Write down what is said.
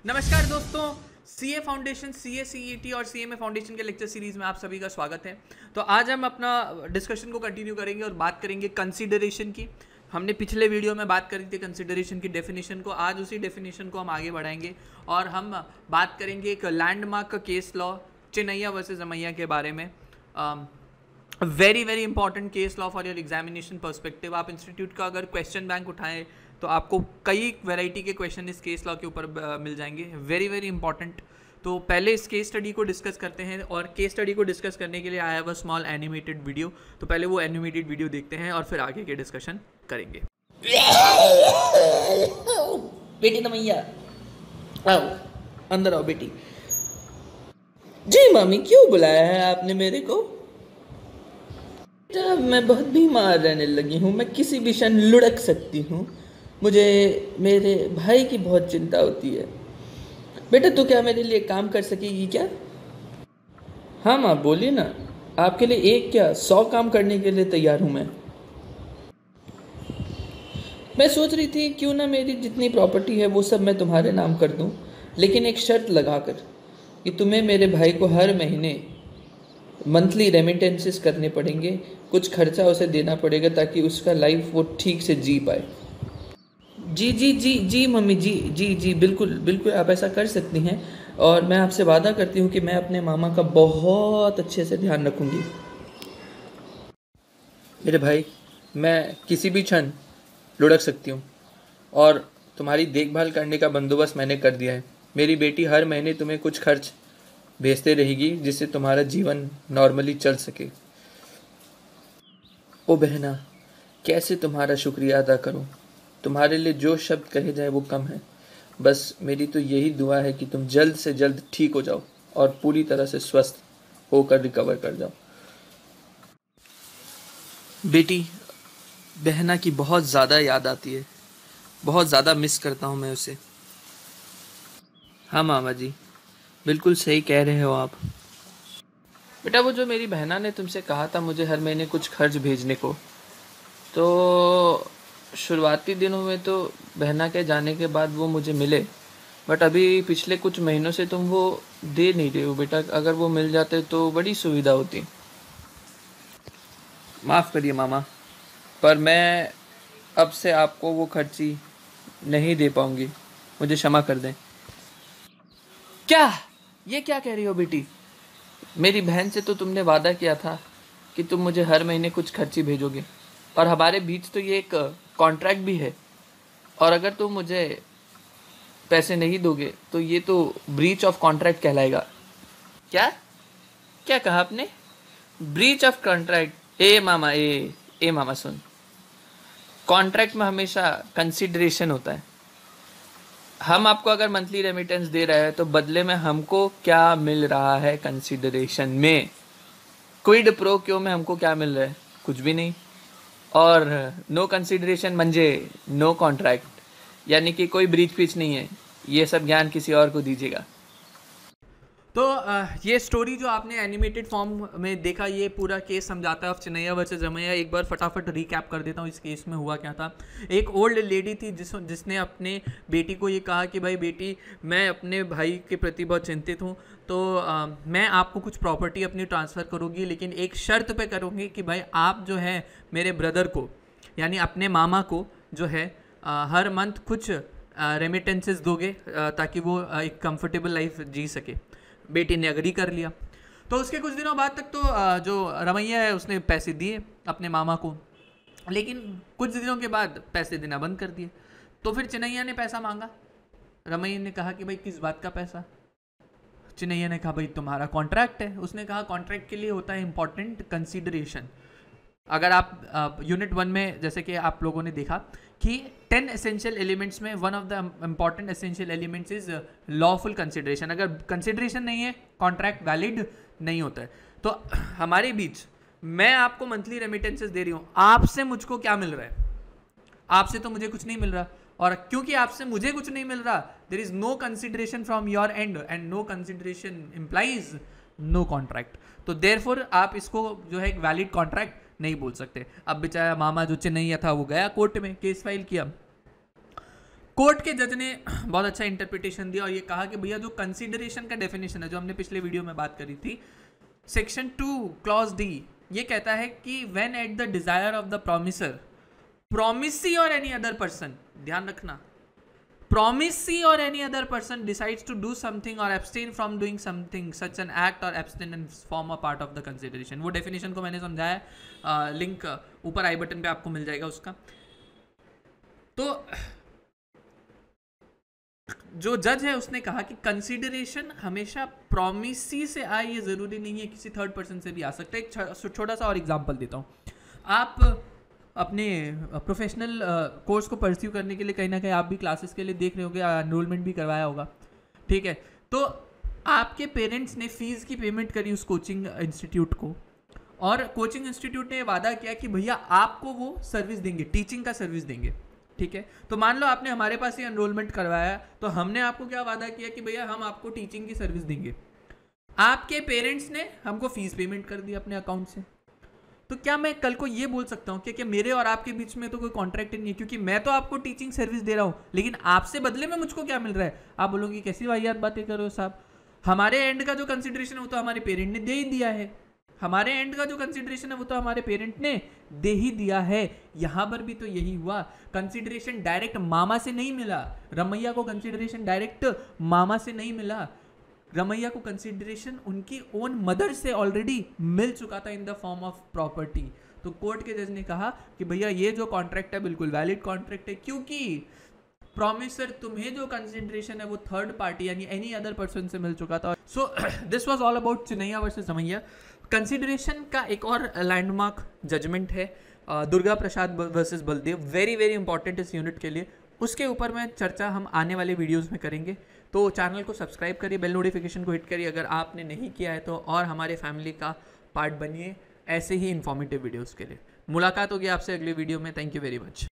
नमस्कार दोस्तों, CA foundation, CA CET और सीएमए फाउंडेशन के लेक्चर सीरीज में आप सभी का स्वागत है। तो आज हम अपना डिस्कशन को कंटिन्यू करेंगे और बात करेंगे कंसीडरेशन की। हमने पिछले वीडियो में बात करी थी कंसीडरेशन की डेफिनेशन को। आज उसी डेफिनेशन को हम आगे बढ़ाएंगे और हम बात करेंगे एक landmark case law Chinnaiah versus Ramaiah के बारे में। Very very important case law for your examination perspective. आप इंस्टीट्यूट का अगर क्वेश्चन बैंक उठाएं तो आपको कई वैरायटी के क्वेश्चन इस केस लॉ के ऊपर मिल जाएंगे। Very very important. तो पहले इस केस स्टडी को डिस्कस करते हैं और केस स्टडी को डिस्कस करने के लिए I have a small animated video. तो पहले वो एनिमेटेड वीडियो देखते हैं और फिर आगे के डिस्कशन करेंगे। बेटी रमैया, आओ अंदर आओ बेटी। जी मामी, क्यों बुलाया है आपने मेरे को? बेटा, मैं बहुत बीमार रहने लगी हूँ। मैं किसी भी क्षण लुढ़क सकती हूँ। मुझे मेरे भाई की बहुत चिंता होती है। बेटा, तू क्या मेरे लिए काम कर सकेगी क्या? हाँ माँ, बोलिए ना। आपके लिए एक क्या 100 काम करने के लिए तैयार हूँ मैं सोच रही थी क्यों ना मेरी जितनी प्रॉपर्टी है वो सब मैं तुम्हारे नाम कर दूं, लेकिन एक शर्त लगाकर कि तुम्हें मेरे भाई को हर महीने मंथली रेमिटेंसेस करने पड़ेंगे। कुछ खर्चा उसे देना पड़ेगा ताकि उसका लाइफ वो ठीक से जी पाए। जी जी जी जी मम्मी, जी जी जी, बिल्कुल बिल्कुल, आप ऐसा कर सकती हैं। और मैं आपसे वादा करती हूँ कि मैं अपने मामा का बहुत अच्छे से ध्यान रखूँगी। मेरे भाई, मैं किसी भी क्षण लुढ़क सकती हूँ और तुम्हारी देखभाल करने का बंदोबस्त मैंने कर दिया है। मेरी बेटी हर महीने तुम्हें कुछ खर्च भेजते रहेगी जिससे तुम्हारा जीवन नॉर्मली चल सके। ओ बहना, कैसे तुम्हारा शुक्रिया अदा करूं? तुम्हारे लिए जो शब्द कहे जाए वो कम है। बस मेरी तो यही दुआ है कि तुम जल्द से जल्द ठीक हो जाओ और पूरी तरह से स्वस्थ होकर रिकवर कर जाओ। बेटी, बहना की बहुत ज़्यादा याद आती है। बहुत ज़्यादा मिस करता हूँ मैं उसे। हाँ मामा जी, बिल्कुल सही कह रहे हो आप। बेटा, वो जो मेरी बहना ने तुमसे कहा था मुझे हर महीने कुछ खर्च भेजने को, तो शुरुआती दिनों में तो बहना के जाने के बाद वो मुझे मिले, बट अभी पिछले कुछ महीनों से तुम वो दे नहीं रहे हो। बेटा, अगर वो मिल जाते तो बड़ी सुविधा होती। माफ़ करिए मामा, पर मैं अब से आपको वो खर्ची नहीं दे पाऊंगी। मुझे क्षमा कर दें। क्या? ये क्या कह रही हो बेटी? मेरी बहन से तो तुमने वादा किया था कि तुम मुझे हर महीने कुछ खर्ची भेजोगे, और हमारे बीच तो ये एक कॉन्ट्रैक्ट भी है। और अगर तुम मुझे पैसे नहीं दोगे तो ये तो ब्रीच ऑफ कॉन्ट्रैक्ट कहलाएगा। क्या क्या कहा आपने? Breach of contract? A mama soon, contract में हमेशा कंसिडरेशन होता है। हम आपको अगर मंथली रेमिटेंस दे रहे हैं तो बदले में हमको क्या मिल रहा है कंसिडरेशन में? क्विड प्रो क्यो में हमको क्या मिल रहा है? कुछ भी नहीं। और नो कंसिडरेशन म्हणजे नो कॉन्ट्रैक्ट, यानी कि कोई ब्रीच पिच नहीं है। ये सब ज्ञान किसी और को दीजिएगा। तो ये स्टोरी जो आपने एनिमेटेड फॉर्म में देखा, ये पूरा केस समझाता है ऑफ चिन्नैया वर्सेस रमैया। एक बार फटाफट रिकैप कर देता हूँ इस केस में हुआ क्या था। एक ओल्ड लेडी थी जिसने अपने बेटी को ये कहा कि भाई बेटी, मैं अपने भाई के प्रति बहुत चिंतित हूँ, तो मैं आपको कुछ प्रॉपर्टी अपनी ट्रांसफ़र करूँगी, लेकिन एक शर्त पे करूँगी कि भाई आप जो है मेरे ब्रदर को, यानी अपने मामा को जो है हर मंथ कुछ रेमिटेंसेस दोगे ताकि वो एक कंफर्टेबल लाइफ जी सके। बेटी ने अग्री कर लिया। तो उसके कुछ दिनों बाद तक तो जो रमैया है उसने पैसे दिए अपने मामा को, लेकिन कुछ दिनों के बाद पैसे देना बंद कर दिए। तो फिर चिन्नैया ने पैसा मांगा। रमैया ने कहा कि भाई किस बात का पैसा? चिन्नैया ने कहा भाई तुम्हारा कॉन्ट्रैक्ट है। उसने कहा कॉन्ट्रैक्ट के लिए होता है इंपॉर्टेंट कंसीडरेशन। अगर आप यूनिट 1 में जैसे कि आप लोगों ने देखा कि 10 एसेंशियल एलिमेंट्स में one of the important essential elements is lawful consideration. अगर कंसिडरेशन नहीं है, कॉन्ट्रैक्ट वैलिड नहीं होता है। तो हमारे बीच मैं आपको मंथली रेमिटेंसेस दे रही हूँ, आपसे मुझको क्या मिल रहा है? आपसे तो मुझे कुछ नहीं मिल रहा, और क्योंकि आपसे मुझे कुछ नहीं मिल रहा, there is no consideration from your end, and no consideration implies no contract. तो देयरफॉर आप इसको जो है एक वैलिड कॉन्ट्रैक्ट नहीं बोल सकते। अब बेचारा मामा जो चिन्नैया था वो गया कोर्ट में, केस फाइल किया। कोर्ट के जज ने बहुत अच्छा इंटरप्रिटेशन दिया और ये कहा कि भैया जो कंसिडरेशन का डेफिनेशन है जो हमने पिछले वीडियो में बात करी थी, सेक्शन 2 क्लॉज डी, ये कहता है कि when at the desire of the promisor, promisee और एनी अदर पर्सन, ध्यान रखना, प्रोमिसी और any other person decides to do something और abstain from doing something such an act और abstinence form a part of the consideration. वो definition को मैंने समझाया, लिंक ऊपर आई बटन पे आपको मिल जाएगा उसका। तो जो जज है उसने कहा कि कंसिडरेशन हमेशा प्रोमिसी से आए, ये जरूरी नहीं है, किसी थर्ड पर्सन से भी आ सकता है। एक छोटा सा और एग्जांपल देता हूँ। आप अपने प्रोफेशनल कोर्स को परस्यू करने के लिए कहीं ना कहीं आप भी क्लासेस के लिए देख रहे होगे, एनरोलमेंट भी करवाया होगा, ठीक है। तो आपके पेरेंट्स ने फीस की पेमेंट करी उस कोचिंग इंस्टीट्यूट को, और कोचिंग इंस्टीट्यूट ने वादा किया कि भैया आपको वो सर्विस देंगे, टीचिंग का सर्विस देंगे, ठीक है। तो मान लो आपने हमारे पास ही एनरोलमेंट करवाया, तो हमने आपको क्या वादा किया कि भैया हम आपको टीचिंग की सर्विस देंगे। आपके पेरेंट्स ने हमको फीस पेमेंट कर दी अपने अकाउंट से। तो क्या मैं कल को ये बोल सकता हूँ कि मेरे और आपके बीच में तो कोई कॉन्ट्रैक्ट नहीं है, क्योंकि मैं तो आपको टीचिंग सर्विस दे रहा हूँ, लेकिन आपसे बदले में मुझको क्या मिल रहा है? आप बोलोगे कैसी वाहियात बातें कर रहे हो साहब, हमारे एंड का जो कंसिडरेशन है वो तो हमारे पेरेंट ने दे ही दिया है, हमारे एंड का जो कंसिडरेशन है वो तो हमारे पेरेंट ने दे ही दिया है। यहां पर भी तो यही हुआ, कंसिडरेशन डायरेक्ट मामा से नहीं मिला, रमैया को कंसिडरेशन डायरेक्ट मामा से नहीं मिला, रमैया को कंसिडरेशन उनकी ओन मदर से ऑलरेडी मिल चुका था in the form of property. तो कोर्ट के जज ने कहा कि भैया ये जो कॉन्ट्रैक्ट है बिल्कुल वैलिड कॉन्ट्रैक्ट है, क्योंकि प्रॉमिसर तुम्हें जो कंसिडरेशन है वो थर्ड पार्टी यानी एनी अदर पर्सन से मिल चुका था। So this was all about Chinnaiah versus Ramaiah. Consideration का एक और लैंडमार्क जजमेंट है Durga Prasad versus Baldev, very very important इस यूनिट के लिए, उसके ऊपर में चर्चा हम आने वाले वीडियोस में करेंगे। तो चैनल को सब्सक्राइब करिए, बेल नोटिफिकेशन को हिट करिए अगर आपने नहीं किया है तो, और हमारे फैमिली का पार्ट बनिए ऐसे ही इन्फॉर्मेटिव वीडियोस के लिए। मुलाकात होगी आपसे अगले वीडियो में। Thank you very much.